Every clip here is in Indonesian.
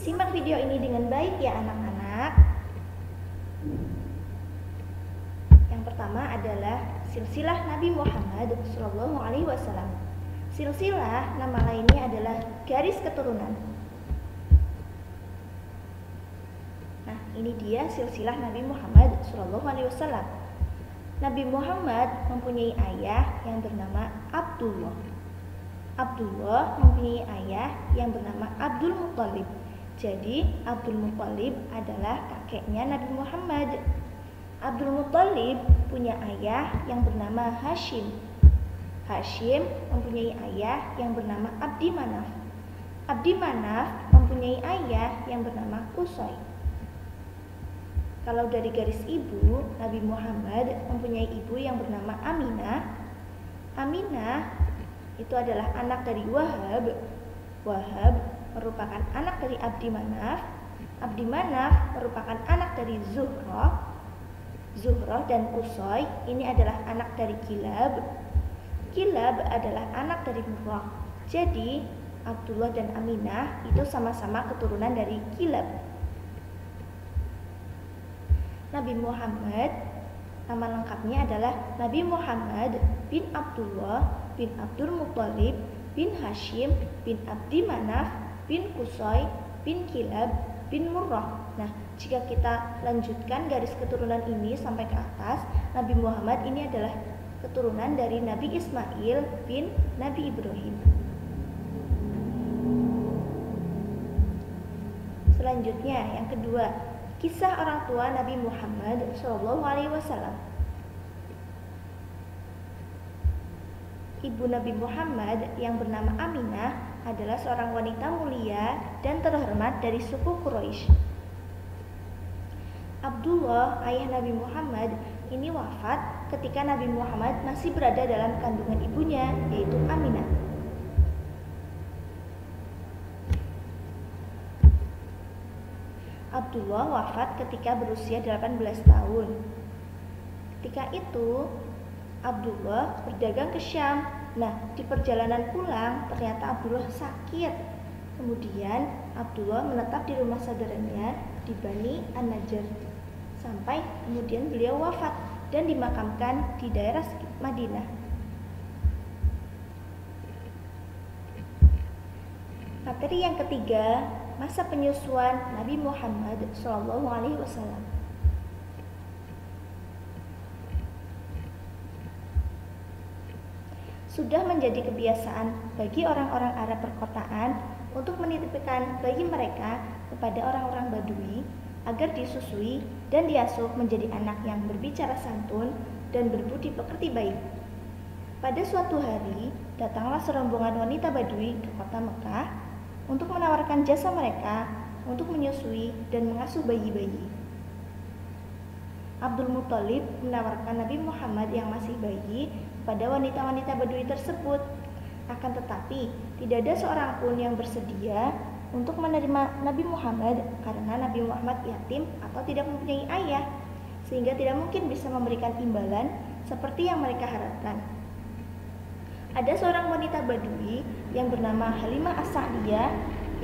Simak video ini dengan baik ya anak-anak. Yang pertama adalah silsilah Nabi Muhammad SAW. Silsilah nama lainnya adalah garis keturunan. Nah, ini dia silsilah Nabi Muhammad SAW. Nabi Muhammad mempunyai ayah yang bernama Abdullah. Abdullah mempunyai ayah yang bernama Abdul Muthalib. Jadi Abdul Muthalib adalah kakeknya Nabi Muhammad. Abdul Muthalib punya ayah yang bernama Hashim. Hashim mempunyai ayah yang bernama Abdi Manaf. Abdi Manaf mempunyai ayah yang bernama Qusay. Kalau dari garis ibu, Nabi Muhammad mempunyai ibu yang bernama Aminah. Aminah itu adalah anak dari Wahab. Wahab merupakan anak dari Abdi Manaf. Abdi Manaf merupakan anak dari Zuhrah. Zuhrah dan Qusay ini adalah anak dari Kilab. Kilab adalah anak dari Murrah. Jadi Abdullah dan Aminah itu sama-sama keturunan dari Kilab. Nabi Muhammad, nama lengkapnya adalah Nabi Muhammad bin Abdullah bin Abdul Muthalib bin Hashim bin Abdi Manaf bin Qusay bin Kilab bin Murrah. Nah, jika kita lanjutkan garis keturunan ini sampai ke atas, Nabi Muhammad ini adalah keturunan dari Nabi Ismail bin Nabi Ibrahim. Selanjutnya, yang kedua, kisah orang tua Nabi Muhammad SAW. Ibu Nabi Muhammad yang bernama Aminah adalah seorang wanita mulia dan terhormat dari suku Quraisy. Abdullah, ayah Nabi Muhammad, ini wafat ketika Nabi Muhammad masih berada dalam kandungan ibunya, yaitu Aminah. Abdullah wafat ketika berusia 18 tahun. Ketika itu, Abdullah berdagang ke Syam. Nah, di perjalanan pulang, ternyata Abdullah sakit. Kemudian, Abdullah menetap di rumah saudaranya di Bani An-Najjar. Sampai kemudian beliau wafat dan dimakamkan di daerah Madinah. Materi yang ketiga, masa penyusuan Nabi Muhammad SAW. Sudah menjadi kebiasaan bagi orang-orang Arab perkotaan untuk menitipkan bayi mereka kepada orang-orang Badui agar disusui dan diasuh menjadi anak yang berbicara santun dan berbudi pekerti baik. Pada suatu hari, datanglah serombongan wanita Badui ke kota Mekah untuk menawarkan jasa mereka untuk menyusui dan mengasuh bayi-bayi. Abdul Muthalib menawarkan Nabi Muhammad yang masih bayi pada wanita-wanita Badui tersebut. Akan tetapi, tidak ada seorang pun yang bersedia untuk menerima Nabi Muhammad karena Nabi Muhammad yatim atau tidak mempunyai ayah, sehingga tidak mungkin bisa memberikan imbalan seperti yang mereka harapkan. Ada seorang wanita Badui yang bernama Halimah As-Sa'diyah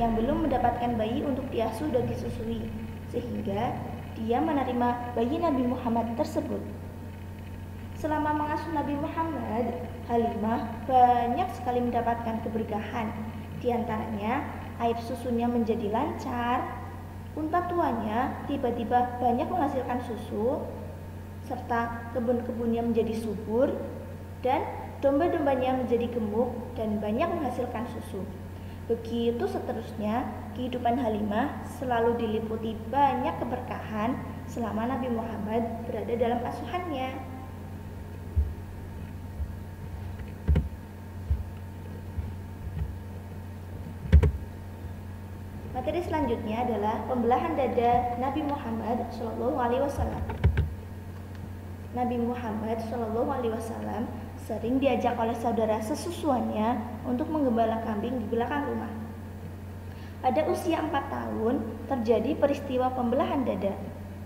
yang belum mendapatkan bayi untuk diasuh dan disusui, sehingga dia menerima bayi Nabi Muhammad tersebut. Selama mengasuh Nabi Muhammad, Halimah banyak sekali mendapatkan keberkahan. Di antaranya, air susunya menjadi lancar, unta tuanya tiba-tiba banyak menghasilkan susu, serta kebun-kebunnya menjadi subur, dan domba-dombanya menjadi gemuk dan banyak menghasilkan susu. Begitu seterusnya, kehidupan Halimah selalu diliputi banyak keberkahan selama Nabi Muhammad berada dalam asuhannya. Materi selanjutnya adalah pembelahan dada Nabi Muhammad SAW. Nabi Muhammad SAW sering diajak oleh saudara sesusuannya untuk menggembala kambing di belakang rumah. Pada usia 4 tahun terjadi peristiwa pembelahan dada.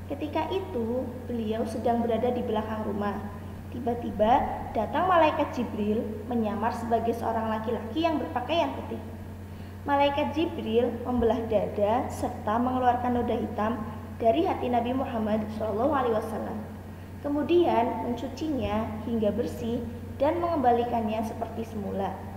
Ketika itu beliau sedang berada di belakang rumah. Tiba-tiba datang malaikat Jibril menyamar sebagai seorang laki-laki yang berpakaian putih. Malaikat Jibril membelah dada serta mengeluarkan noda hitam dari hati Nabi Muhammad SAW. Kemudian mencucinya hingga bersih dan mengembalikannya seperti semula.